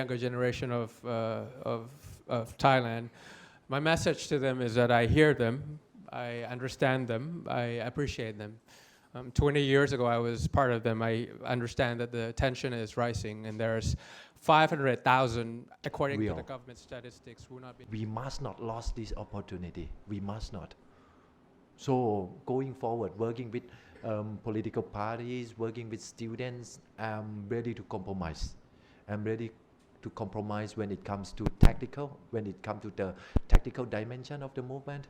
younger generation of Thailand. My message to them is that I hear them, I understand them, I appreciate them. 20 years ago, I was part of them. I understand that the tension is rising, and there's 500,000, according to the government statistics, who not be. We must not lose this opportunity. We must not. So going forward, working with political parties, working with students, I'm ready to compromise. I'm ready to compromise when it comes to tactical, when it comes to the tactical dimension of the movement.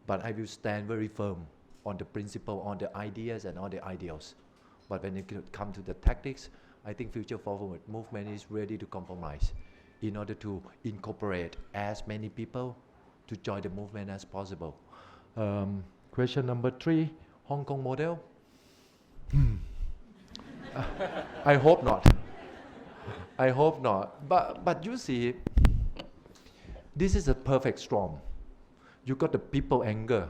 But I will stand very firm on the principle, on the ideas and on the ideals. But when it comes to the tactics, I think Future Forward movement is ready to compromise in order to incorporate as many people to join the movement as possible. Question number 3, Hong Kong model. I hope not. I hope not. But you see, this is a perfect storm. You got the people anger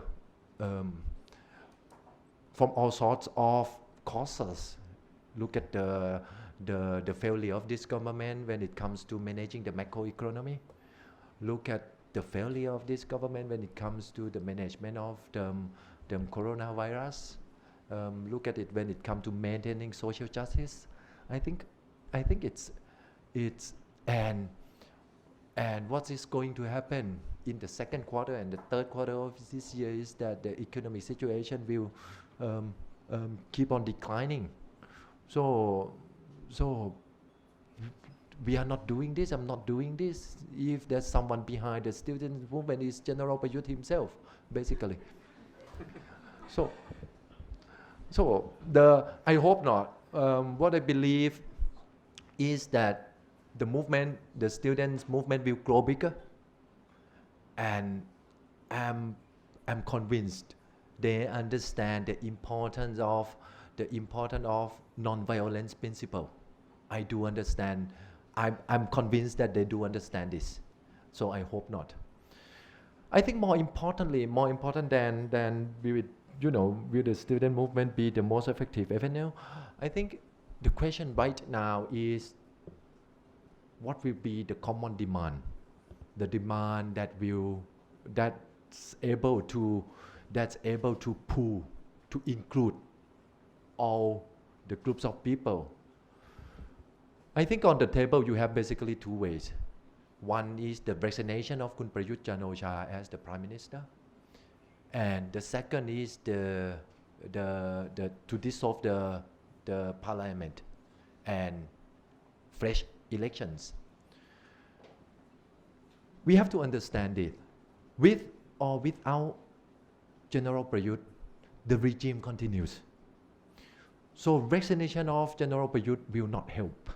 from all sorts of causes. Look at the failure of this government when it comes to managing the macroeconomy. Look at the failure of this government when it comes to the management of the coronavirus. Look at it when it comes to maintaining social justice. I think it's and what is going to happen in the second quarter and the third quarter of this year is that the economic situation will keep on declining. So we are not doing this. I'm not doing this. If there's someone behind the student movement, is General Prayut himself, basically. So I hope not. What I believe is that the movement, the students' movement, will grow bigger, and I'm convinced they understand the importance of non-violence principle. I do understand. I'm convinced that they do understand this. So I hope not. I think more important than will the student movement be the most effective avenue? I think the question right now is what will be the common demand, the demand that's able to pool, to include all the groups of people. I think on the table you have basically two ways. One is the resignation of Kun Prayut Chan-o-cha as the Prime Minister, and the second is to dissolve the parliament and fresh elections. We have to understand it. With or without General Prayut, the regime continues. So resignation of General Prayut will not help.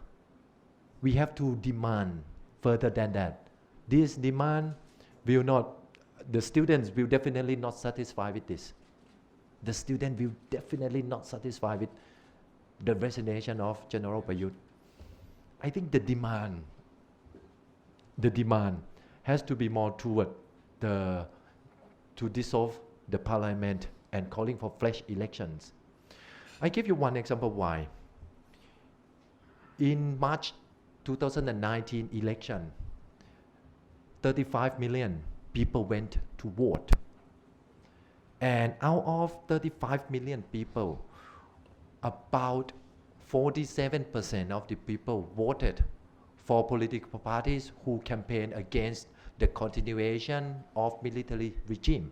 We have to demand further than that. This demand will not, the students will definitely not satisfy with this. The student will definitely not satisfy with the resignation of General Prayut. I think the demand has to be more toward to dissolve the parliament and calling for fresh elections. I give you one example why. In March 2019 election, 35 million people went to vote. And out of 35 million people, about 47% of the people voted for political parties who campaign against the continuation of military regime.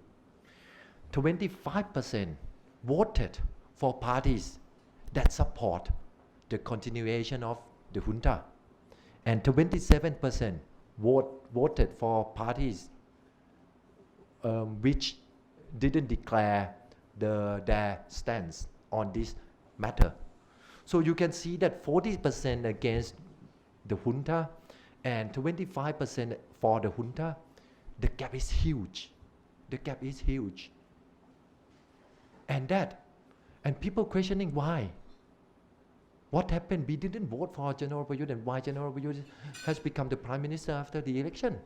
25% voted for parties that support the continuation of the junta. And 27% voted for parties which didn't declare their stance on this matter. So you can see that 40% against the junta and 25% for the junta. The gap is huge. The gap is huge. And people questioning why. What happened? We didn't vote for General Prayut, and why General Prayut has become the Prime Minister after the election?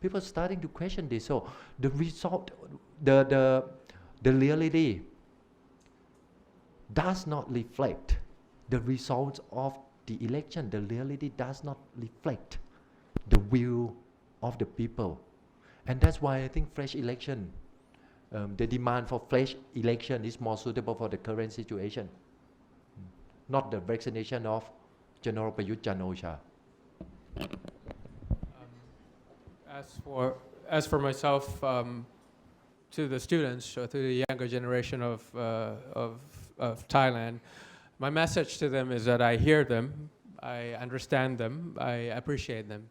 People are starting to question this. So the result, the reality does not reflect the results of the election, the reality does not reflect the will of the people. And that's why I think fresh election, the demand for fresh election is more suitable for the current situation, not the vaccination of General Prayut Chan-o-cha. As for myself, to the students or to the younger generation of Thailand, my message to them is that I hear them, I understand them, I appreciate them.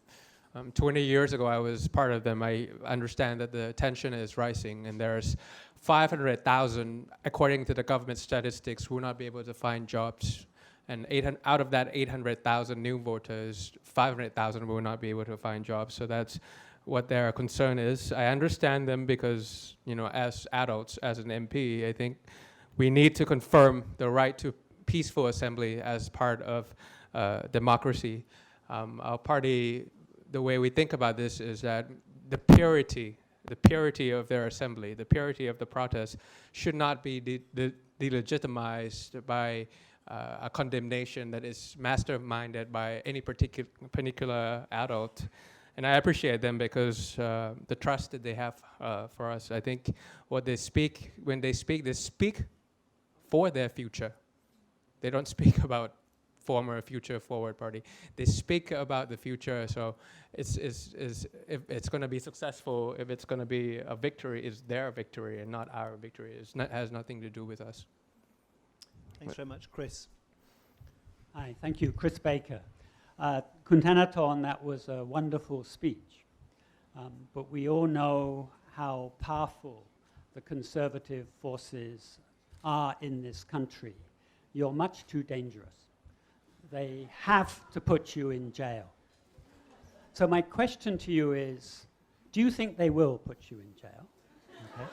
20 years ago, I was part of them. I understand that the tension is rising, and there's 500,000, according to the government statistics, who will not be able to find jobs. And out of that 800,000 new voters, 500,000 will not be able to find jobs. So that's what their concern is. I understand them because, as adults, as an MP, I think we need to confirm the right to peaceful assembly as part of democracy. Our party, the way we think about this is that the purity of their assembly, the purity of the protest should not be delegitimized by a condemnation that is masterminded by any particular adult. And I appreciate them because the trust that they have for us. I think what they speak, when they speak for their future. They don't speak about former, future, forward party. They speak about the future. So if it's going to be successful, if it's going to be a victory, it's their victory and not our victory. It has nothing to do with us. Thanks very much. Chris. Hi, thank you. Chris Baker. Kun Thanathorn, that was a wonderful speech. But we all know how powerful the conservative forces are in this country. You're much too dangerous. They have to put you in jail. So my question to you is, do you think they will put you in jail? Okay.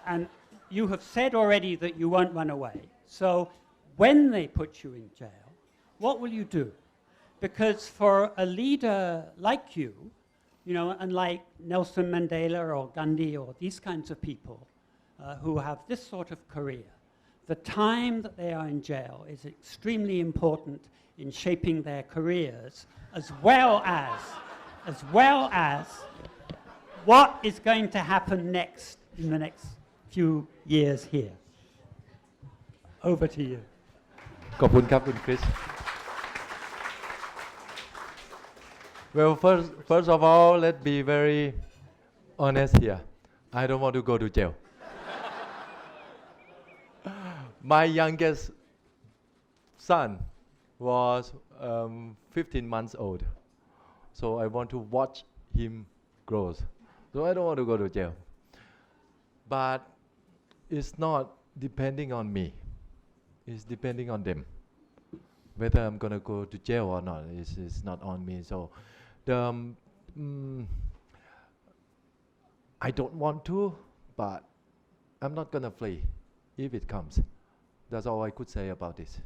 And you have said already that you won't run away. So when they put you in jail, what will you do? Because for a leader like you, and like Nelson Mandela or Gandhi or these kinds of people who have this sort of career, the time that they are in jail is extremely important in shaping their careers, as well as what is going to happen next in the next few years here. Over to you. ขอบคุณครับคุณคริส Well, first of all, let's be very honest here. I don't want to go to jail. My youngest son was 15 months old. So I want to watch him grow. So I don't want to go to jail. But it's not depending on me. It's depending on them. Whether I'm going to go to jail or not is not on me. So I don't want to, but I'm not going to flee if it comes. That's all I could say about this.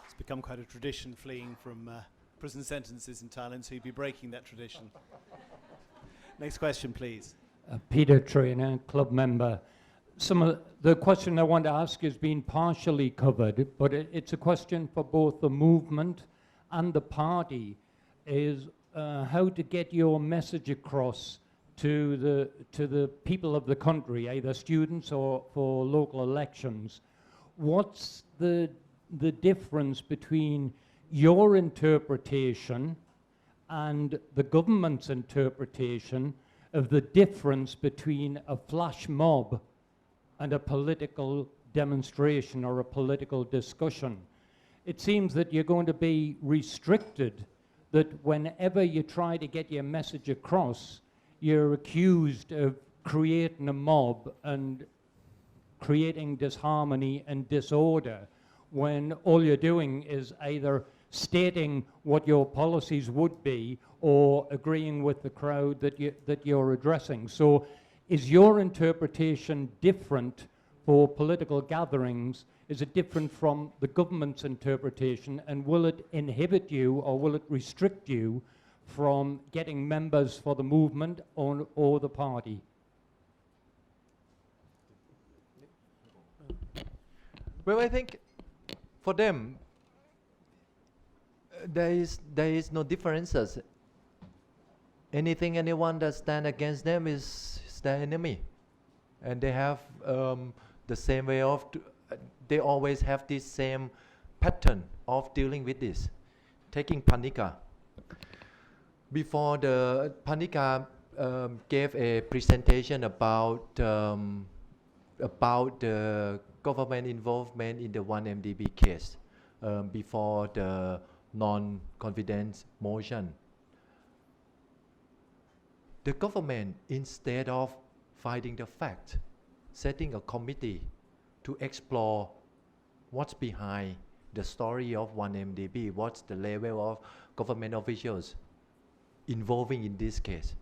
It's become quite a tradition fleeing from prison sentences in Thailand, so you'd be breaking that tradition. Next question, please. Peter Trainer, club member. Some of the question I want to ask has been partially covered, but it's a question for both the movement and the party, is how to get your message across to the people of the country, either students or for local elections. What's the difference between your interpretation and the government's interpretation of the difference between a flash mob and a political demonstration or a political discussion? It seems that you're going to be restricted, that whenever you try to get your message across, you're accused of creating a mob and creating disharmony and disorder, when all you're doing is either stating what your policies would be or agreeing with the crowd that you're addressing. So is your interpretation different for political gatherings? Is it different from the government's interpretation? And will it inhibit you or will it restrict you from getting members for the movement or the party? Well, I think for them, there is no differences. Anyone that stand against them is their enemy, and they have the same way of. They always have this same pattern of dealing with this. Taking Panika. Before the Panika gave a presentation about the government involvement in the 1MDB case before the non-confidence motion. The government, instead of finding the fact, setting a committee to explore what's behind the story of 1MDB, what's the level of government officials involving in this case.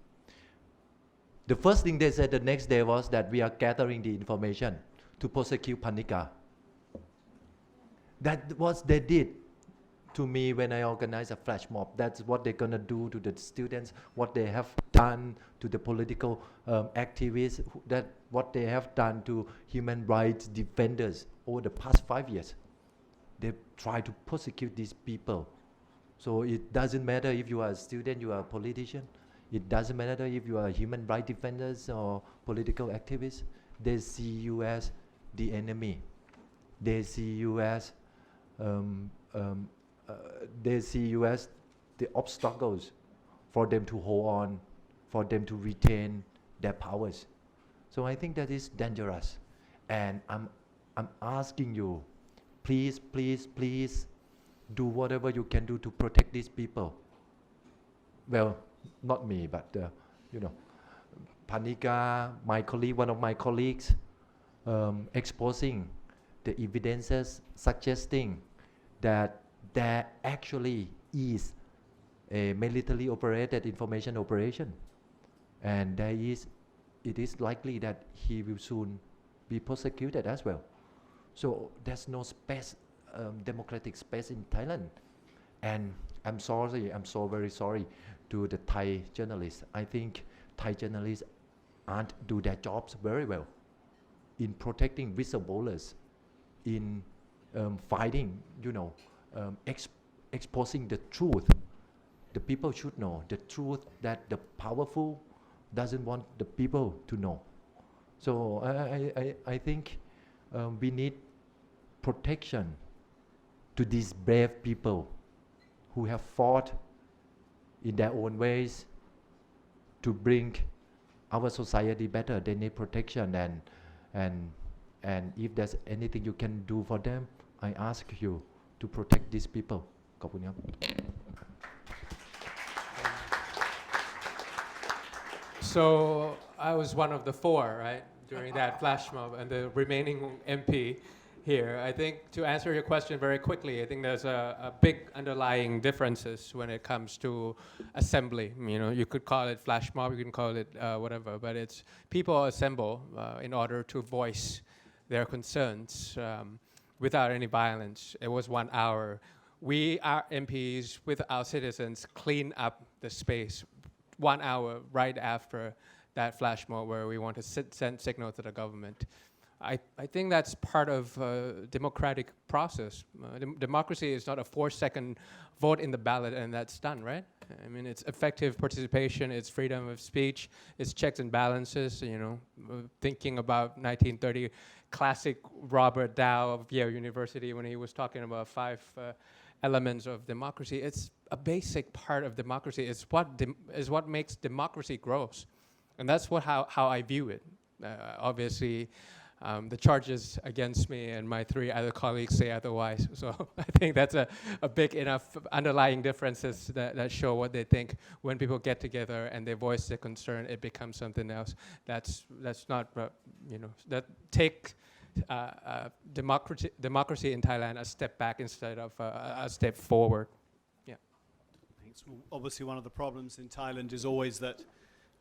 The first thing they said the next day was that we are gathering the information to prosecute Panika. That was they did to me when I organized a flash mob. That's what they're gonna do to the students, what they have done to the political activists, that what they have done to human rights defenders over the past 5 years. They try to prosecute these people. So it doesn't matter if you are a student, you are a politician. It doesn't matter if you are human rights defenders or political activists. They see you as the enemy. They see you as the obstacles for them to hold on, for them to retain their powers. So I think that is dangerous. And I'm asking you, please do whatever you can do to protect these people. Well, not me, but Panika, my colleague, one of my colleagues, exposing the evidences suggesting that there actually is a military operated information operation, and it is likely that he will soon be prosecuted as well. So there's no space, democratic space in Thailand. And I'm so very sorry to the Thai journalists. I think Thai journalists aren't do their jobs very well in protecting whistleblowers, in fighting, exposing the truth. The people should know the truth that the powerful doesn't want the people to know. So I think we need protection to these brave people who have fought in their own ways to bring our society better. They need protection, and if there's anything you can do for them, I ask you to protect these people. ขอบคุณครับ So I was one of the four, right, during that flash mob, and the remaining MP here. I think to answer your question very quickly, I think there's a big underlying differences when it comes to assembly. You could call it flash mob, you can call it whatever, but it's people assemble in order to voice their concerns without any violence. It was 1 hour. We, our MPs, with our citizens, clean up the space 1 hour right after that flash mob where we want to send signal to the government. I think that's part of democratic process. Democracy is not a 4-second vote in the ballot and that's done, right? I mean, it's effective participation, it's freedom of speech, it's checks and balances, thinking about 1930 classic Robert Dow of Yale University when he was talking about 5 elements of democracy. It's a basic part of democracy. It's what makes democracy grows. And that's how I view it. Obviously, the charges against me and my 3 other colleagues say otherwise. So I think that's a big enough underlying differences that show what they think. When people get together and they voice their concern, it becomes something else. That's not, that take democracy in Thailand a step back instead of a step forward. Yeah. Thanks. Well, obviously, one of the problems in Thailand is always that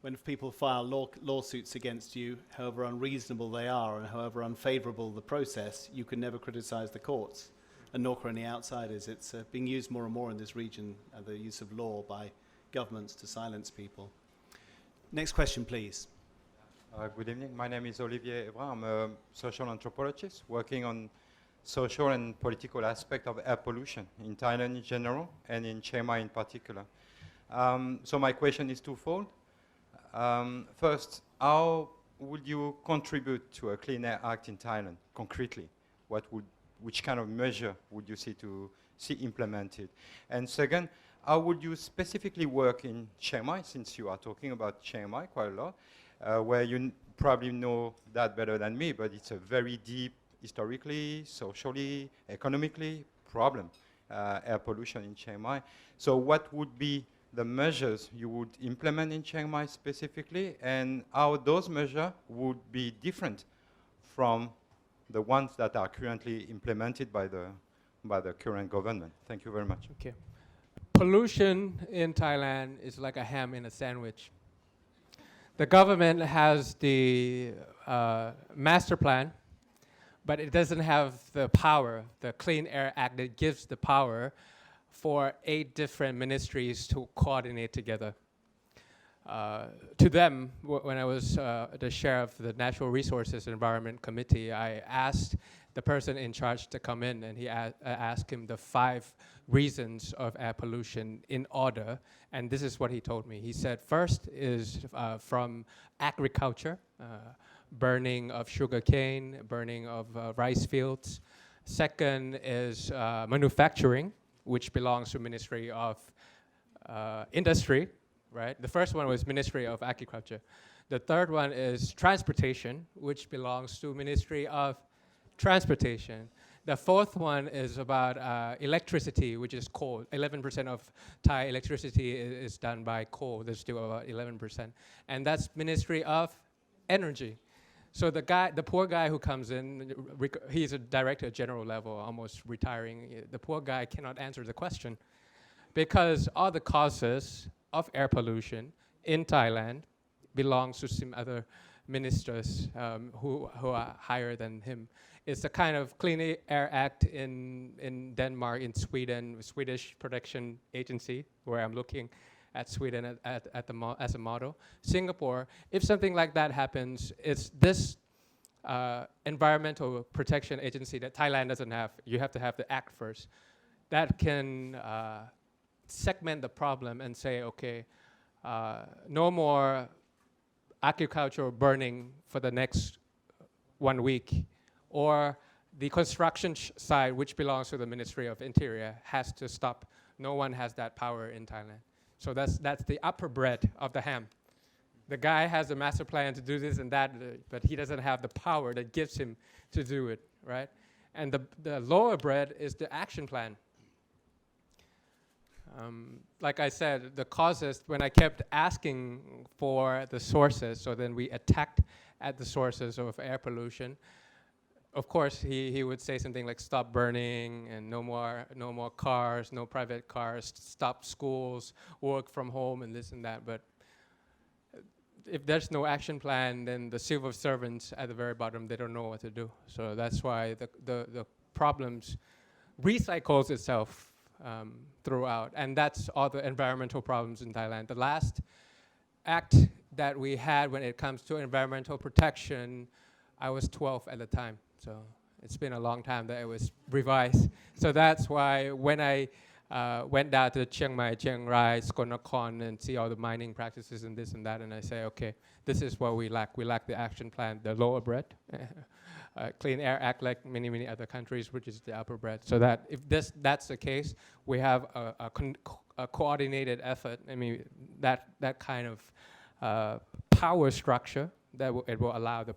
when people file lawsuits against you, however unreasonable they are and however unfavourable the process, you can never criticise the courts, and nor can any outsiders. It's being used more and more in this region, the use of law by governments to silence people. Next question, please. Good evening. My name is Olivier Evra. I'm a social anthropologist working on social and political aspects of air pollution in Thailand in general and in Chiang Mai in particular. So my question is twofold. First, how would you contribute to a Clean Air Act in Thailand concretely? Which kind of measure would you see implemented? And second, how would you specifically work in Chiang Mai, since you are talking about Chiang Mai quite a lot, where you probably know that better than me, but it's a very deep, historically, socially, economically problem, air pollution in Chiang Mai. So what would be the measures you would implement in Chiang Mai specifically, and how those measures would be different from the ones that are currently implemented by the current government? Thank you very much. Okay. Pollution in Thailand is like a ham in a sandwich. The government has the master plan, but it doesn't have the power, the Clean Air Act that gives the power for 8 different ministries to coordinate together. To them, when I was the chair of the Natural Resources and Environment Committee, I asked the person in charge to come in, and I asked him the 5 reasons of air pollution in order, and this is what he told me. He said first is from agriculture, burning of sugarcane, burning of rice fields. Second is manufacturing, which belongs to Ministry of Industry, right? The first one was Ministry of Agriculture. The third one is transportation, which belongs to Ministry of Transportation. The fourth one is about electricity, which is coal. 11% of Thai electricity is done by coal. There's still about 11%. And that's Ministry of Energy. So the poor guy who comes in, he's a director general level, almost retiring. The poor guy cannot answer the question because all the causes of air pollution in Thailand belongs to some other ministers who are higher than him. It's a kind of Clean Air Act in Denmark, in Sweden, Swedish Protection Agency, where I'm looking at Sweden as a model. Singapore, if something like that happens, it's this environmental protection agency that Thailand doesn't have. You have to have the act first. That can segment the problem and say, okay, no more agricultural burning for the next 1 week, or the construction side, which belongs to the Ministry of Interior, has to stop. No one has that power in Thailand. So that's the upper bread of the ham. The guy has a master plan to do this and that, but he doesn't have the power that gives him to do it, right? And the lower bread is the action plan. Like I said, the causes, when I kept asking for the sources, so then we attacked at the sources of air pollution. Of course, he would say something like stop burning and no more cars, no private cars, stop schools, work from home and this and that. But if there's no action plan, then the civil servants at the very bottom, they don't know what to do. So that's why the problems recycles itself throughout. And that's all the environmental problems in Thailand. The last act that we had when it comes to environmental protection, I was 12 at the time. So it's been a long time that it was revised. So that's why when I went down to Chiang Mai, Chiang Rai, Skonakorn, and see all the mining practices and this and that, and I say, okay, this is what we lack. We lack the action plan, the lower bread. Clean Air Act, like many other countries, which is the upper bread. So that if that's the case, we have a coordinated effort. I mean, that kind of power structure that it will allow the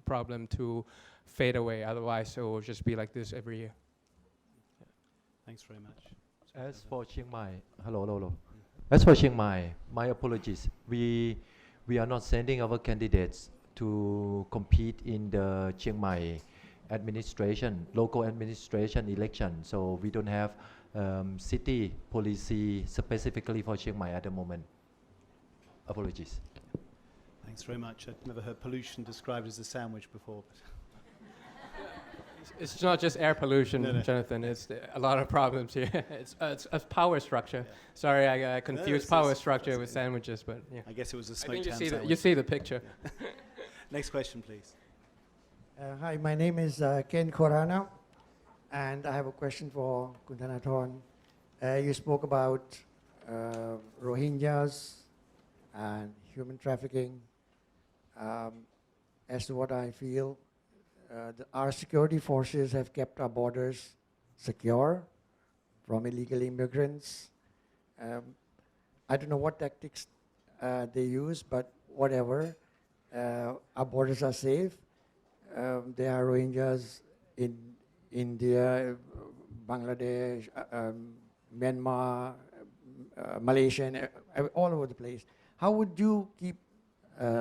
problem to fade away. Otherwise, it will just be like this every year. Thanks very much. As for Chiang Mai, hello. As for Chiang Mai, my apologies. We are not sending our candidates to compete in the Chiang Mai administration, local administration election. So we don't have city policy specifically for Chiang Mai at the moment. Apologies. Thanks very much. I've never heard pollution described as a sandwich before. But It's not just air pollution, No, no. Jonathan. It's a lot of problems here. It's a power structure. Sorry, I confused power it's- structure that's with good. sandwiches, but yeah. I guess it was a I smoked think you ham see, sandwich. you see the picture. Next question, please. Hi, my name is Ken Korana, and I have a question for Kuntanathorn. You spoke about Rohingyas and human trafficking. As to what I feel, our security forces have kept our borders secure from illegal immigrants. I don't know what tactics they use, but whatever, our borders are safe. There are Rohingyas in India, Bangladesh, Myanmar, Malaysia, and all over the place. How would you keep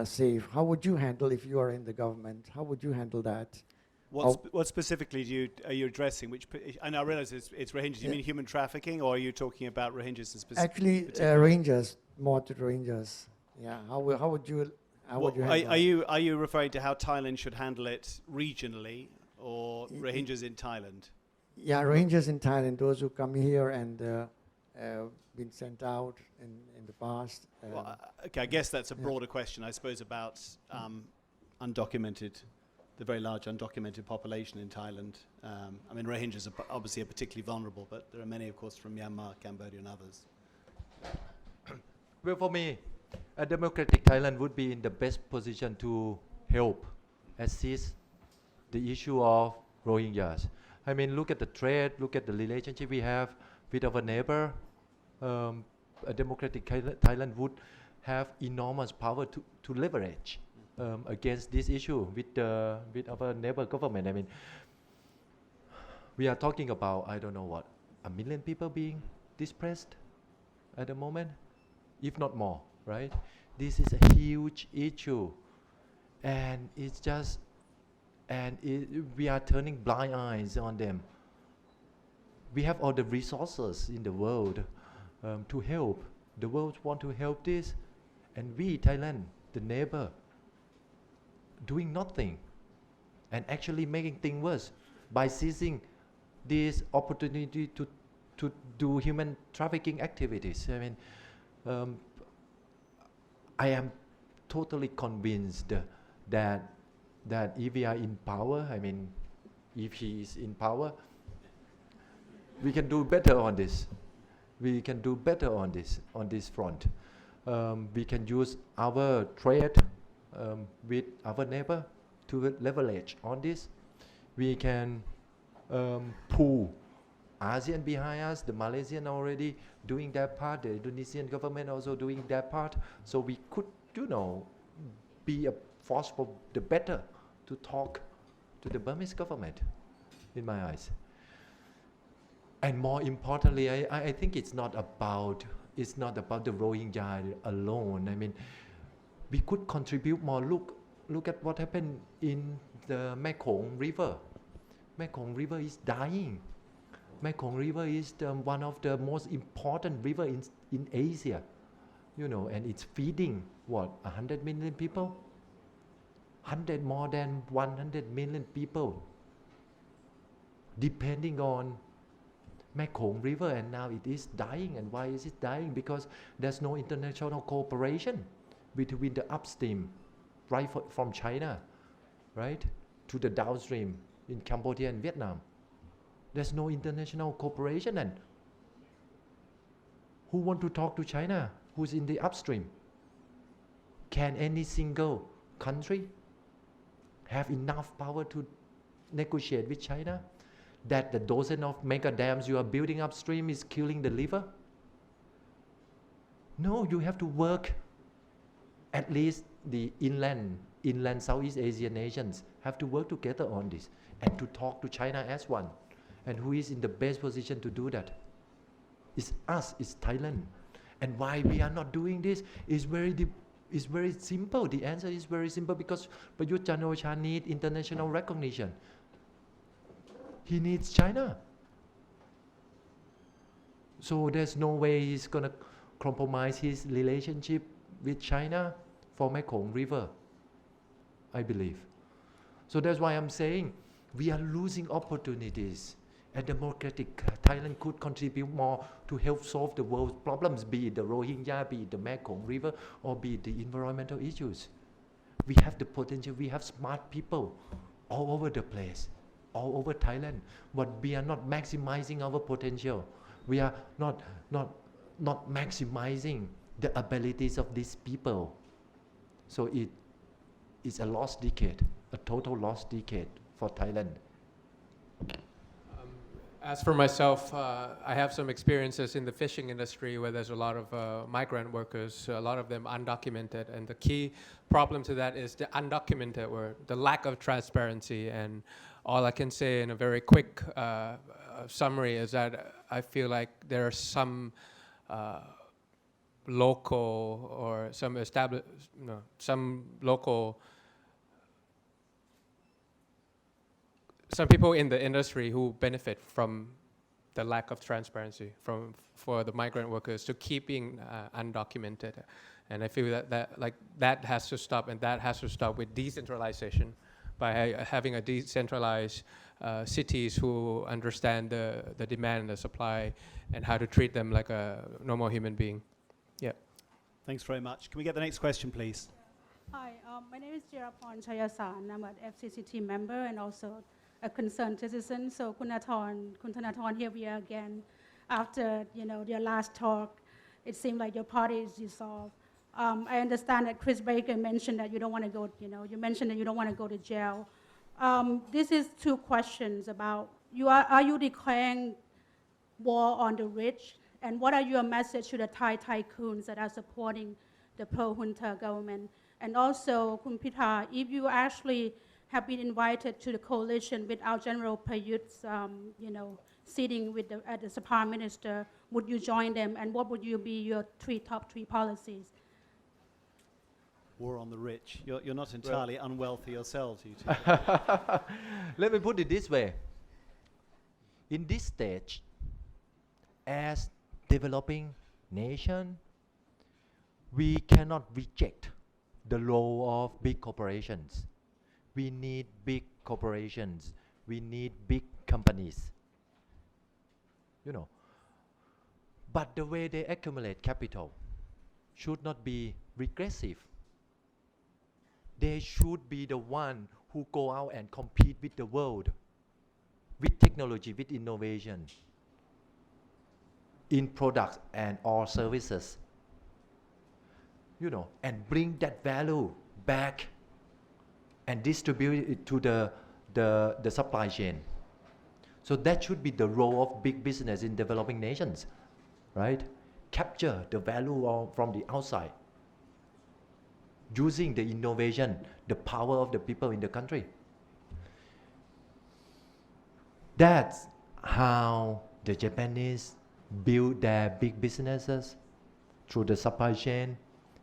safe? How would you handle if you are in the government? How would you handle that? What specifically are you addressing? And I realize it's Rohingyas. You Yeah. mean human trafficking, or are you talking about Rohingyas in specific? Actually, Rohingyas, more to Rohingyas. Yeah. How would you handle Are you referring to how Thailand should handle it regionally, or Rohingyas in Thailand? Yeah, Rohingyas in Thailand, those who come here and been sent out in the past. Well, okay, I guess that's a broader question, I suppose, about the very large undocumented population in Thailand. I mean, Rohingyas are obviously particularly vulnerable, but there are many, of course, from Myanmar, Cambodia, and others. Well, for me, a democratic Thailand would be in the best position to help assist the issue of Rohingyas. I mean, look at the trade, look at the relationship we have with our neighbor. A democratic Thailand would have enormous power to leverage against this issue with our neighbor government. I mean, we are talking about, I don't know what, 1 million people being displaced at the moment, if not more, right? This is a huge issue, and it's just, we are turning blind eyes on them. We have all the resources in the world to help. The world want to help this, and we, Thailand, the neighbor, doing nothing, and actually making things worse by seizing this opportunity to do human trafficking activities. I mean, I am totally convinced that if we are in power, I mean, if he is in power, we can do better on this. We can do better on this front. We can use our trade with our neighbor to leverage on this. We can pull ASEAN behind us, the Malaysian already doing their part, the Indonesian government also doing their part. So we could, be a force for the better to talk to the Burmese government, in my eyes. And more importantly, I think it's not about the Rohingya alone. I mean, we could contribute more. Look at what happened in the Mekong River. Mekong River is dying. Mekong River is one of the most important river in Asia, and it's feeding 100 million people, more than 100 million people, depending on Mekong River, and now it is dying. And why is it dying? Because there's no international cooperation between the upstream, right from China, right, to the downstream in Cambodia and Vietnam. There's no international cooperation, and who want to talk to China? Who's in the upstream? Can any single country have enough power to negotiate with China that the dozen of mega dams you are building upstream is killing the river? No, you have to work. At least the inland Southeast Asian nations have to work together on this and to talk to China as one. And who is in the best position to do that? It's us, it's Thailand. And why we are not doing this is very simple. The answer is very simple, because Prayut Chan-o-cha needs international recognition. He needs China. So there's no way he's going to compromise his relationship with China for Mekong River, I believe. So that's why I'm saying We are losing opportunities. And democratic Thailand could contribute more to help solve the world's problems, be it the Rohingya, be it the Mekong River, or be it the environmental issues. We have the potential, we have smart people all over the place, all over Thailand, but we are not maximizing our potential. We are not maximizing the abilities of these people. So it is a lost decade, a total lost decade for Thailand. As for myself, I have some experiences in the fishing industry where there's a lot of migrant workers, a lot of them undocumented, and the key problem to that is the undocumented work, the lack of transparency. And all I can say in a very quick summary is that I feel like there are some local or some established, some people in the industry who benefit from the lack of transparency for the migrant workers to keeping undocumented. And I feel that has to stop, and that has to stop with decentralization by having a decentralized cities who understand the demand and the supply and how to treat them like a normal human being. Yeah. Thanks very much. Can we get the next question, please? Hi, my name is Jirapon Chayasan. I'm an FCCT member and also a concerned citizen. So Thanathorn, here we are again. After your last talk, it seemed like your party is dissolved. I understand that Chris Baker mentioned that you don't want to go. You mentioned that you don't want to go to jail. This is two questions about are you declaring war on the rich, and what are your message to the Thai tycoons that are supporting the pro-junta government? And also, Kun Pitha, if you actually have been invited to the coalition with our General Prayut's, sitting with as the Prime Minister, would you join them, and what would be your top three policies? War on the rich. You're not entirely unwealthy yourselves, you two. Let me put it this way. In this stage, as developing nation, we cannot reject the role of big corporations. We need big corporations. We need big companies. But the way they accumulate capital should not be regressive. They should be the one who go out and compete with the world, with technology, with innovation, in products and or services, and bring that value back and distribute it to the supply chain. So that should be the role of big business in developing nations, right? Capture the value from the outside, using the innovation, the power of the people in the country. That's how the Japanese build their big businesses, through the supply chain,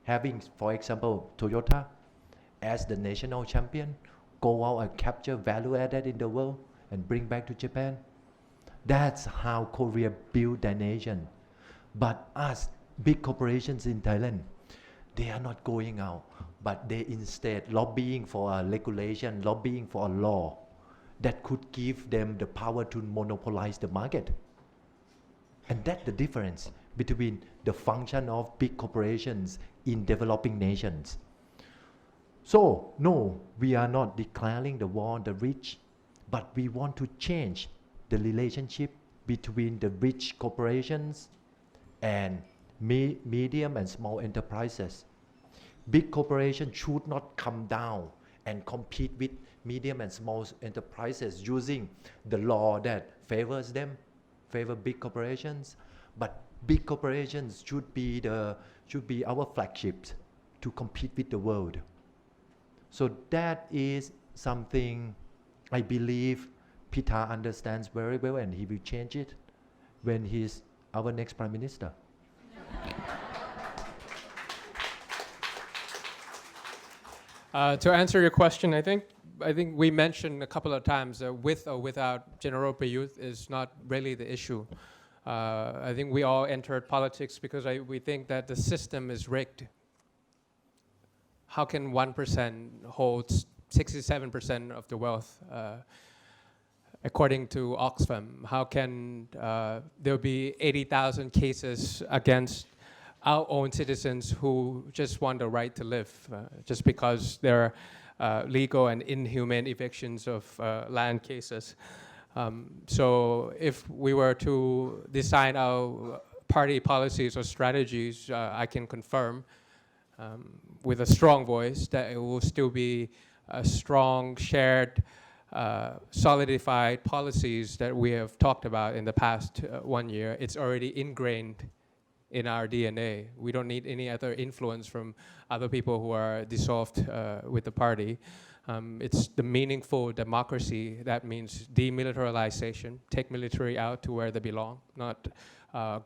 having, for example, Toyota as the national champion, go out and capture value added in the world and bring back to Japan. That's how Korea built their nation. But us, big corporations in Thailand, they are not going out, but they instead lobbying for a regulation, lobbying for a law that could give them the power to monopolize the market. And that's the difference between the function of big corporations in developing nations. So, no, we are not declaring the war on the rich, but we want to change the relationship between the rich corporations and medium and small enterprises. Big corporations should not come down and compete with medium and small enterprises using the law that favors them, favor big corporations. But big corporations should be our flagships to compete with the world. So that is something I believe Pitha understands very well, and he will change it when he's our next Prime Minister. To answer your question, I think we mentioned a couple of times with or without General Prayut is not really the issue. I think we all entered politics because we think that the system is rigged. How can 1% hold 67% of the wealth? according to Oxfam, how can there be 80,000 cases against our own citizens who just want the right to live, just because there are legal and inhumane evictions of land cases. So if we were to design our party policies or strategies, I can confirm with a strong voice that it will still be a strong, shared, solidified policies that we have talked about in the past 1 year. It's already ingrained in our DNA. We don't need any other influence from other people who are dissolved with the party. It's the meaningful democracy that means demilitarization, take military out to where they belong, not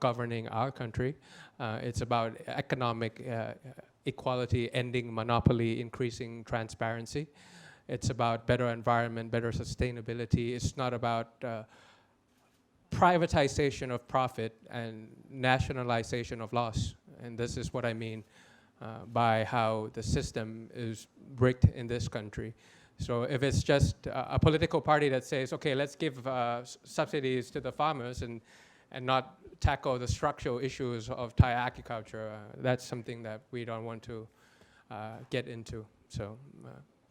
governing our country. It's about economic equality, ending monopoly, increasing transparency. It's about better environment, better sustainability. It's not about privatization of profit and nationalization of loss. And this is what I mean by how the system is rigged in this country. So if it's just a political party that says, okay, let's give subsidies to the farmers and not tackle the structural issues of Thai agriculture, that's something that we don't want to get into. So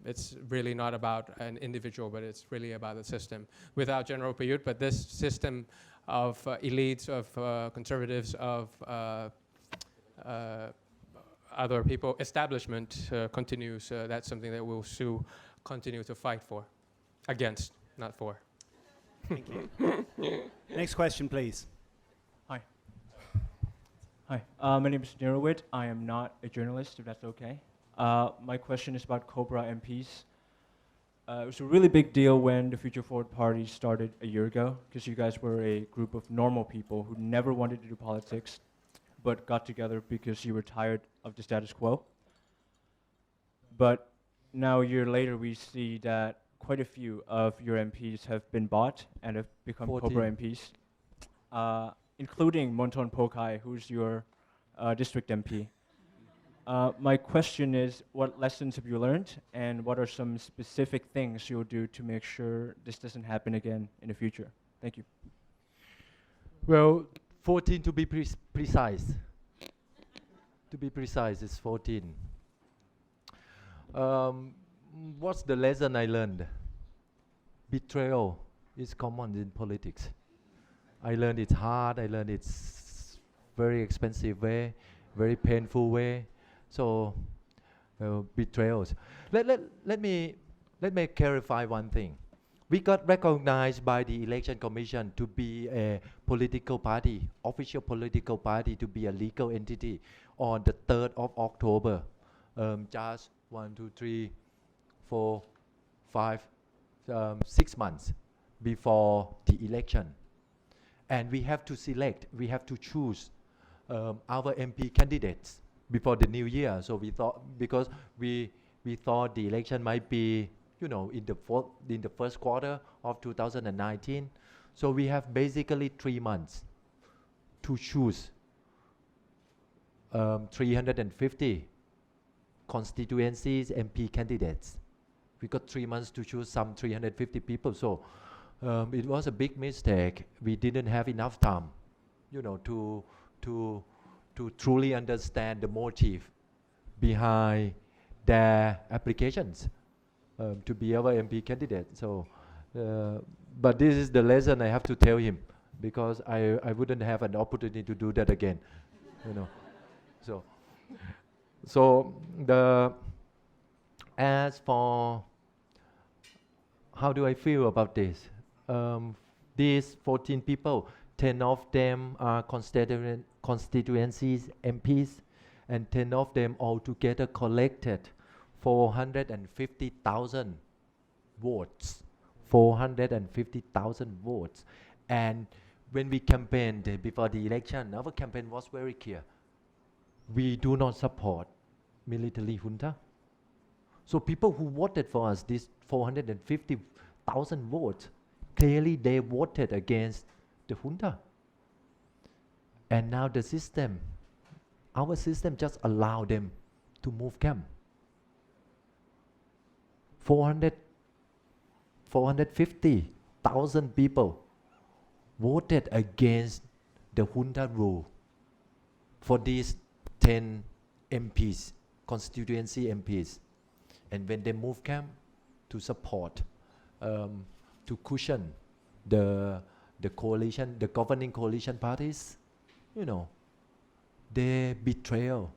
it's really not about an individual, but it's really about the system. Without General Prayut, but this system of elites, of conservatives, of other people, establishment continues. That's something that we'll still continue to fight for, against, not for. Thank you. Next question, please. Hi, my name is Nirowit. I am not a journalist, if that's okay. My question is about Cobra MPs. It was a really big deal when the Future Forward Party started a year ago, because you guys were a group of normal people who never wanted to do politics, but got together because you were tired of the status quo. But now a year later, we see that quite a few of your MPs have been bought and have become 14. Cobra MPs, including Monton Pokai, who's your district MP. My question is, what lessons have you learned, and what are some specific things you'll do to make sure this doesn't happen again in the future? Thank you. Well, 14 to be precise. To be precise, it's 14. What's the lesson I learned? Betrayal is common in politics. I learned it's hard. I learned it's very expensive way, very painful way. So, betrayals. Let me clarify one thing. We got recognized by the Election Commission to be a political party, official political party, to be a legal entity on the 3rd of October. Just 1, 2, 3, 4, 5, 6 months before the election. And we have to select, we have to choose our MP candidates before the new year. So we thought, because we thought the election might be, in the first quarter of 2019. So we have basically 3 months to choose 350 constituencies MP candidates. We got 3 months to choose some 350 people. So it was a big mistake. We didn't have enough time, to truly understand the motive behind their applications to be our MP candidate. So, but this is the lesson I have to tell him, because I wouldn't have an opportunity to do that again, So as for how do I feel about this? These 14 people, 10 of them are constituencies MPs, and 10 of them altogether collected 450,000 votes. 450,000 votes. And when we campaigned before the election, our campaign was very clear. We do not support military junta. So people who voted for us, these 450,000 votes, clearly they voted against the junta. And now the system, our system just allowed them to move camp. 450 1,000 people voted against the junta rule for these 10 MPs, constituency MPs. And when they move camp to support, to cushion the coalition, the governing coalition parties, you know, they betray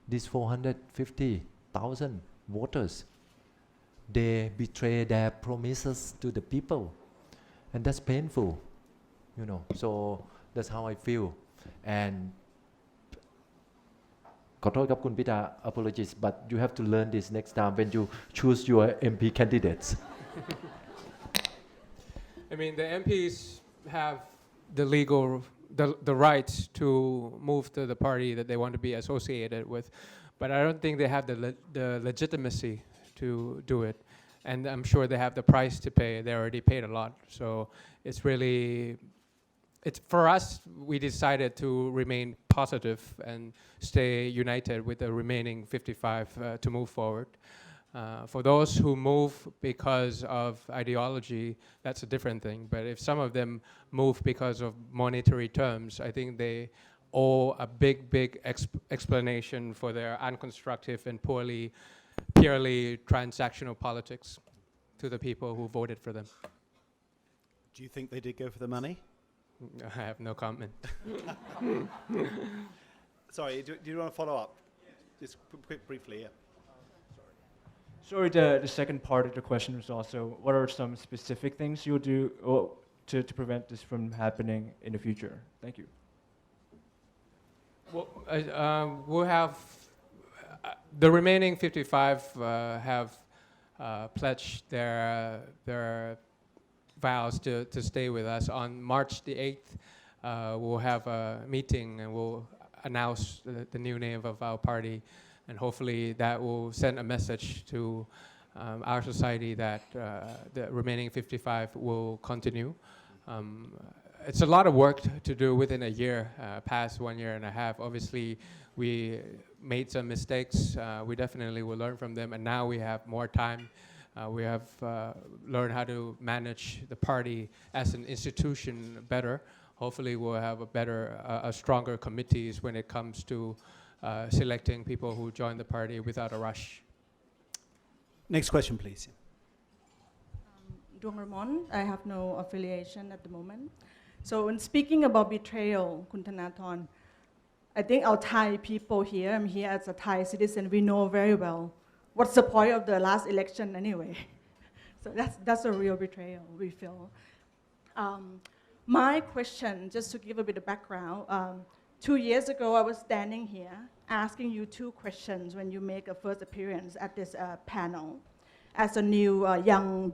these 450,000 voters. They betray their promises to the people, and that's painful, you know. So that's how I feel. And ขอโทษครับคุณพิธา apologies, but you have to learn this next time when you choose your MP candidates. I mean, the MPs have the legal, the right to move to the party that they want to be associated with, but I don't think they have the legitimacy to do it. And I'm sure they have the price to pay. They already paid a lot. So it's really, for us, we decided to remain positive and stay united with the remaining 55 to move forward. For those who move because of ideology, that's a different thing. But if some of them move because of monetary terms, I think they owe a big explanation for their unconstructive and purely transactional politics to the people who voted for them. Do you think they did go for the money? I have no comment. Sorry, do you want to follow up? Just briefly, yeah. Sorry, the second part of the question was also, what are some specific things you'll do to prevent this from happening in the future? Thank you. Well, we'll have the remaining 55 have pledged their vows to stay with us. On March the 8th, we'll have a meeting and we'll announce the new name of our party, and hopefully that will send a message to our society that the remaining 55 will continue. It's a lot of work to do within a year, past 1 year and a half. Obviously, we made some mistakes. We definitely will learn from them, and now we have more time. We have learned how to manage the party as an institution better. Hopefully, we'll have a stronger committees when it comes to selecting people who join the party without a rush. Next question, please. Duong Ramon, I have no affiliation at the moment. So when speaking about betrayal, Kun Thanathorn, I think our Thai people here, I'm here as a Thai citizen, we know very well what's the point of the last election anyway. So that's a real betrayal, we feel. My question, just to give a bit of background, 2 years ago I was standing here asking you 2 questions when you make a first appearance at this panel as a new young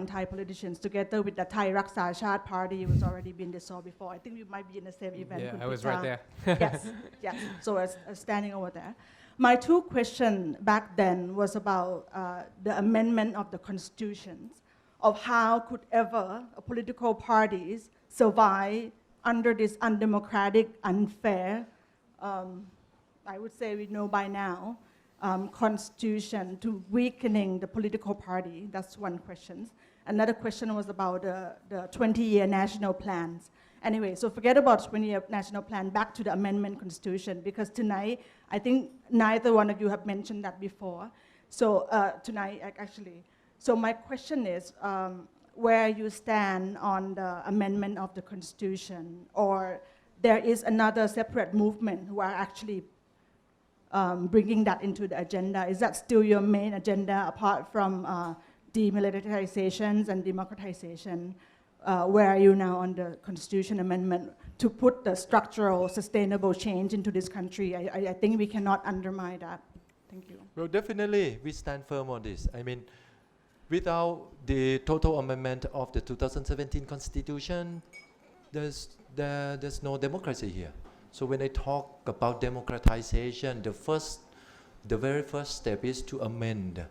Thai politicians, together with the Thai Raksa Chat party, who was already been dissolved before. I think we might be in the same event. Yeah, I was right there. yes. So I was standing over there. My 2 questions back then was about the amendment of the constitutions, of how could ever political parties survive under this undemocratic, unfair, I would say we know by now, constitution to weakening the political party. That's one question. Another question was about the 20-year national plans. Anyway, so forget about 20-year national plan, back to the amendment constitution, because tonight, I think neither one of you have mentioned that before. So tonight, actually. So my question is, where you stand on the amendment of the constitution, or there is another separate movement who are actually bringing that into the agenda. Is that still your main agenda, apart from demilitarizations and democratization? Where are you now on the constitution amendment to put the structural, sustainable change into this country? I think we cannot undermine that. Thank you. Well, definitely, we stand firm on this. I mean, without the total amendment of the 2017 Constitution, there's no democracy here. So when I talk about democratization, the very first step is to amend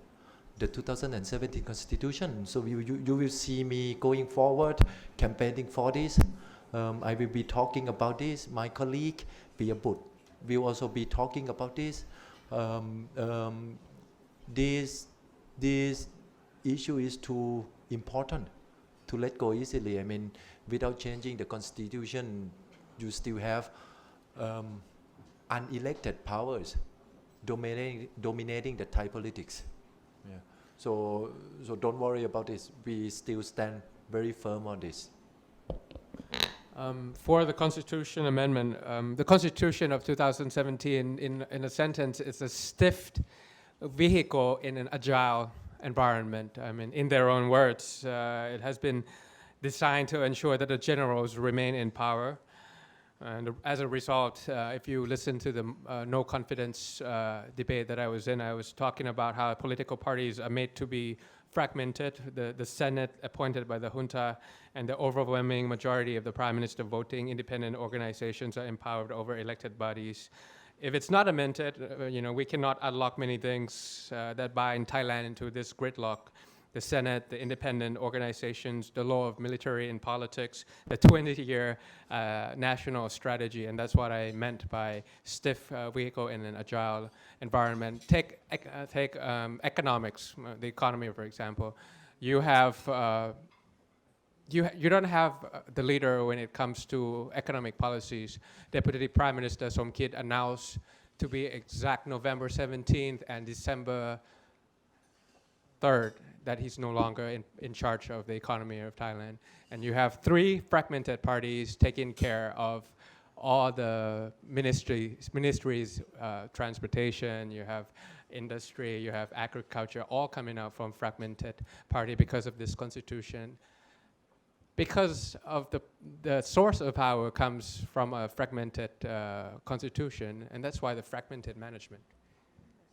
the 2017 Constitution. So you will see me going forward, campaigning for this. I will be talking about this. My colleague, Pia But, will also be talking about this. This issue is too important to let go easily. I mean, without changing the constitution, you still have unelected powers dominating the Thai politics. Yeah. So don't worry about this. We still stand very firm on this. For the Constitution amendment, the Constitution of 2017, in a sentence, is a stiff vehicle in an agile environment. I mean, in their own words, it has been designed to ensure that the generals remain in power. And as a result, if you listen to the no confidence debate that I was in, I was talking about how political parties are made to be fragmented. The Senate appointed by the junta and the overwhelming majority of the Prime Minister voting, independent organizations are empowered over elected bodies. If it's not amended, we cannot unlock many things that bind Thailand into this gridlock. The Senate, the independent organizations, the law of military and politics, the 20-year national strategy, and that's what I meant by stiff vehicle in an agile environment. Take economics, the economy, for example. You have you don't have the leader when it comes to economic policies. Deputy Prime Minister Somkit announced to be exact November 17th and December 3rd that he's no longer in charge of the economy of Thailand. And you have 3 fragmented parties taking care of all the ministries, transportation, you have industry, you have agriculture, all coming out from fragmented party because of this constitution. Because of the source of power comes from a fragmented constitution, and that's why the fragmented management.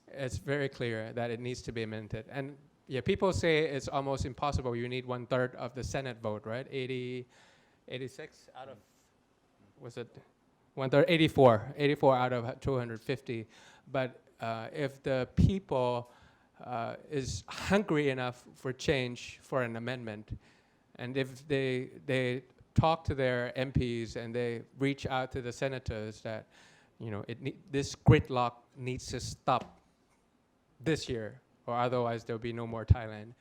It's very clear that it needs to be amended. And yeah, people say it's almost impossible. You need 1/3 of the Senate vote, right? 86 out of, was it 1/3? 84 out of 250. But if the people is hungry enough for change, for an amendment, and if they talk to their MPs and they reach out to the senators that, this gridlock needs to stop this year, or otherwise there'll be no more Thailand.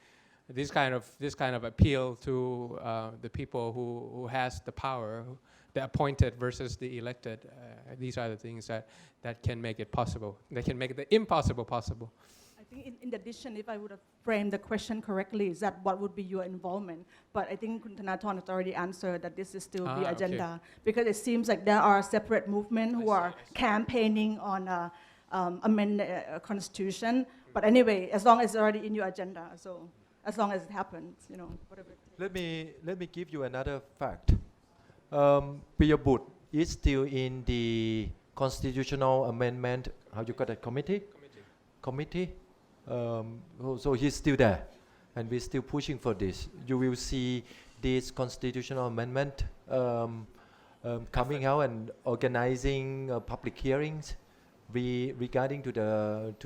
This kind of appeal to the people who has the power, the appointed versus the elected. These are the things that can make it possible. They can make the impossible possible. I think in addition, if I would have framed the question correctly, is that what would be your involvement? But I think Kun Thanathorn has already answered that this is still the agenda. Okay. Because it seems like there are separate movements who are campaigning on amend the constitution. But anyway, as long as it's already in your agenda, so as long as it happens, whatever. Let me give you another fact. Piyabut is still in the constitutional amendment. How you got that committee? So he's still there, and we're still pushing for this. You will see this constitutional amendment coming out and organizing public hearings regarding to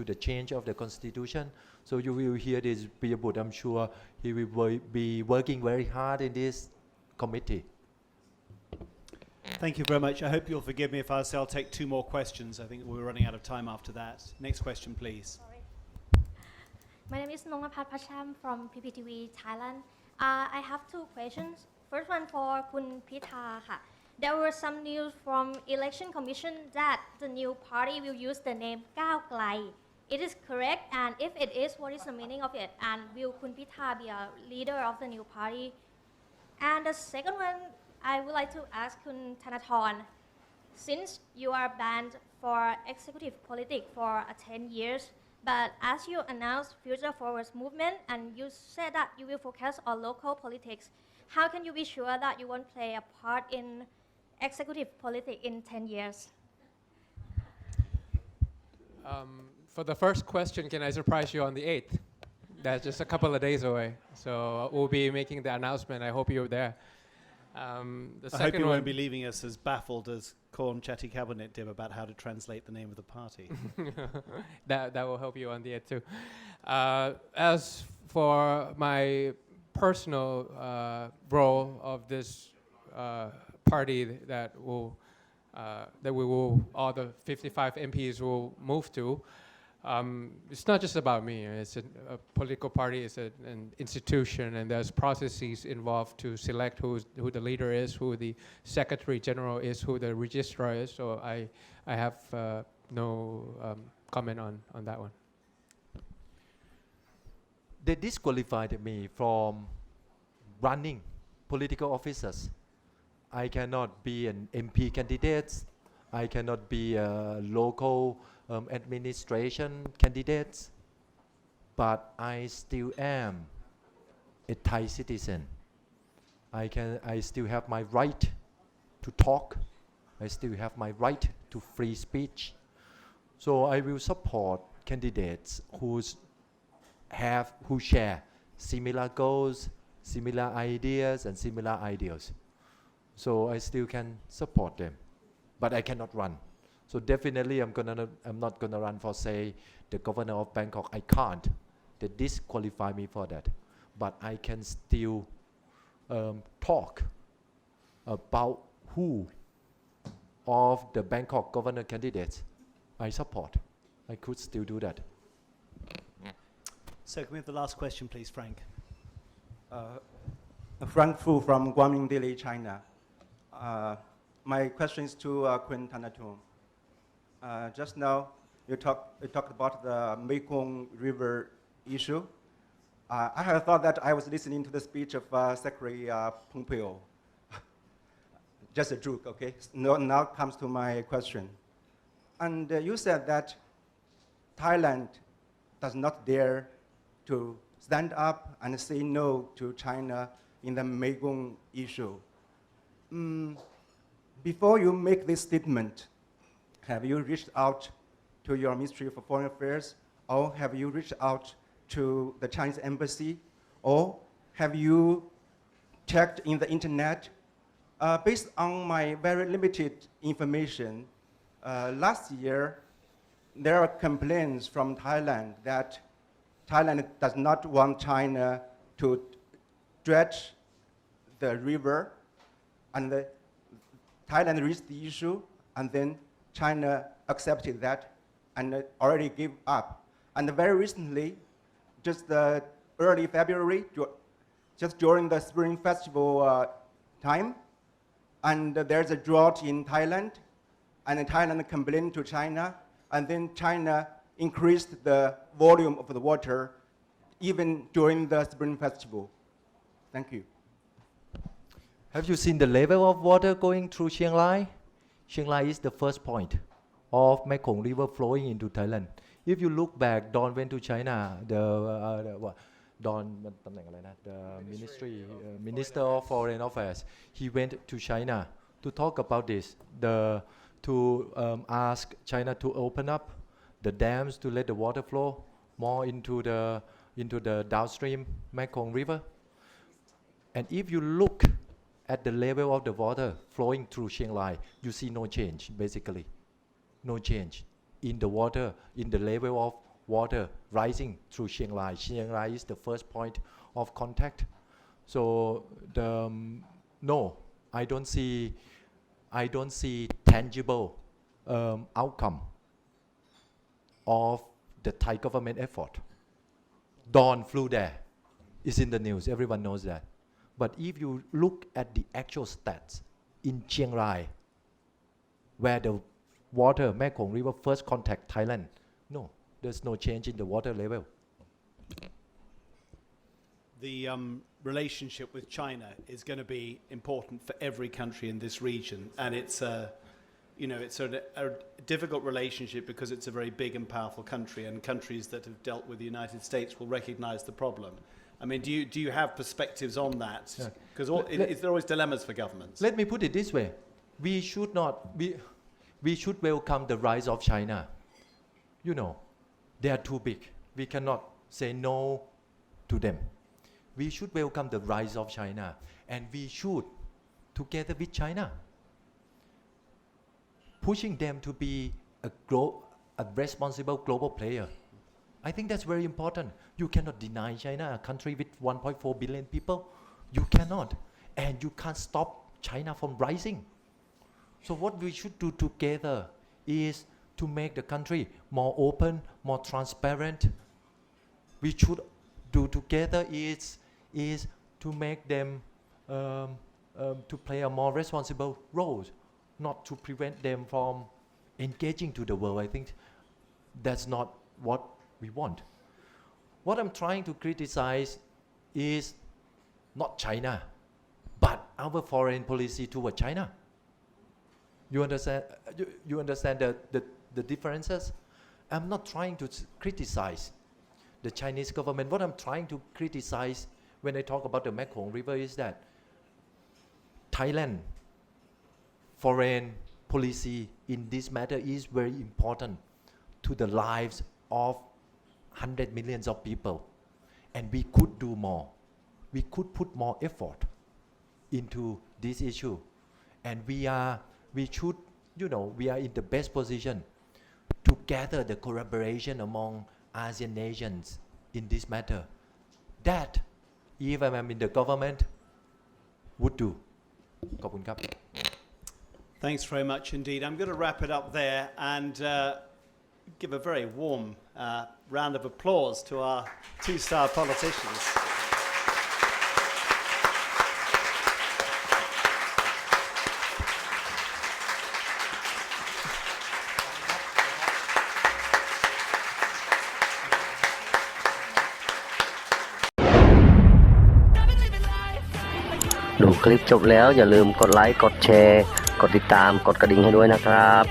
the change of the constitution. So you will hear this Piyabut. I'm sure he will be working very hard in this committee. Thank you very much. I hope you'll forgive me if I'll take 2 more questions. I think we're running out of time after that. Next question, please. Sorry. My name is Nongaphat Pacham from PPTV Thailand. I have 2 questions. First one for Kun Pitha. There were some news from Election Commission that the new party will use the name Kao Klai. It is correct, and if it is, what is the meaning of it? And will Kun Pitha be a leader of the new party? And the second one, I would like to ask Kun Thanathorn, since you are banned for executive politics for 10 years, but as you announced Future Forward's movement and you said that you will focus on local politics, how can you be sure that you won't play a part in executive politics in 10 years? For the first question, can I surprise you on the 8th? That's just a couple of days away. So we'll be making the announcement. I hope you're there. I hope you won't be leaving us as baffled as Korn Chatty Cabinet did about how to translate the name of the party. that will help you on the 8th too. As for my personal role of this party that we will, all the 55 MPs will move to, It's not just about me. It's a political party. It's an institution, and there's processes involved to select who the leader is, who the secretary general is, who the registrar is. So I have no comment on that one. They disqualified me from running political offices. I cannot be an MP candidate. I cannot be a local administration candidate. But I still am a Thai citizen. I still have my right to talk. I still have my right to free speech. So I will support candidates who share similar goals, similar ideas, and similar ideals. So I still can support them, but I cannot run. So definitely I'm not gonna run for, say, the governor of Bangkok. I can't. They disqualify me for that. But I can still talk about who of the Bangkok governor candidates I support. I could still do that. So can we have the last question, please, Frank? Frank Fu from Guangming, Delhi, China. My question is to Queen Thanathorn. Just now, you talked about the Mekong River issue. I have thought that I was listening to the speech of Secretary Pompeo. Just a joke, okay? Now comes to my question. And you said that Thailand does not dare to stand up and say no to China in the Mekong issue. Before you make this statement, have you reached out to your Ministry of Foreign Affairs, or have you reached out to the Chinese embassy, or have you checked in the internet? Based on my very limited information, last year there are complaints from Thailand that Thailand does not want China to dredge the river, and Thailand raised the issue, and then China accepted that and already gave up. And very recently, just early February, just during the Spring Festival time, and there's a drought in Thailand, and Thailand complained to China, and then China increased the volume of the water even during the Spring Festival. Thank you. Have you seen the level of water going through Chiang Rai? Chiang Rai is the first point of Mekong River flowing into Thailand. If you look back, Don went to China, the Minister of Foreign Affairs. He went to China to talk about this, to ask China to open up the dams to let the water flow more into the downstream Mekong River. And if you look at the level of the water flowing through Chiang Rai, you see no change, basically. No change in the water, in the level of water rising through Chiang Rai. Chiang Rai is the first point of contact. So no, I don't see tangible outcome of the Thai government effort. Don flew there. It's in the news. Everyone knows that. But if you look at the actual stats in Chiang Rai, where the water, Mekong River, first contact Thailand, no, there's no change in the water level. The relationship with China is going to be important for every country in this region, and it's a difficult relationship because it's a very big and powerful country, and countries that have dealt with the United States will recognize the problem. I mean, do you have perspectives on that? Because there are always dilemmas for governments. Let me put it this way: we should welcome the rise of China. You know, they are too big. We cannot say no to them. We should welcome the rise of China, and we should, together with China, pushing them to be a responsible global player. I think that's very important. You cannot deny China, a country with 1.4 billion people. You cannot. And you can't stop China from rising. So what we should do together is to make the country more open, more transparent. We should do together is to make them to play a more responsible role, not to prevent them from engaging to the world. I think that's not what we want. What I'm trying to criticize is not China, but our foreign policy toward China. You understand? You understand the differences? I'm not trying to criticize the Chinese government. What I'm trying to criticize when I talk about the Mekong River is that Thailand foreign policy in this matter is very important to the lives of 100 millions of people, and we could do more. We could put more effort into this issue, and we should, we are in the best position to gather the collaboration among ASEAN nations in this matter. That, if I'm in the government, would do. ขอบคุณครับ Thanks very much indeed. I'm going to wrap it up there and give a very warm round of applause to our two-star politicians.ดูคลิปจบแล้วอย่าลืมกดไลค์กดแชร์กดติดตามกดกระดิ่งให้ด้วยนะครับ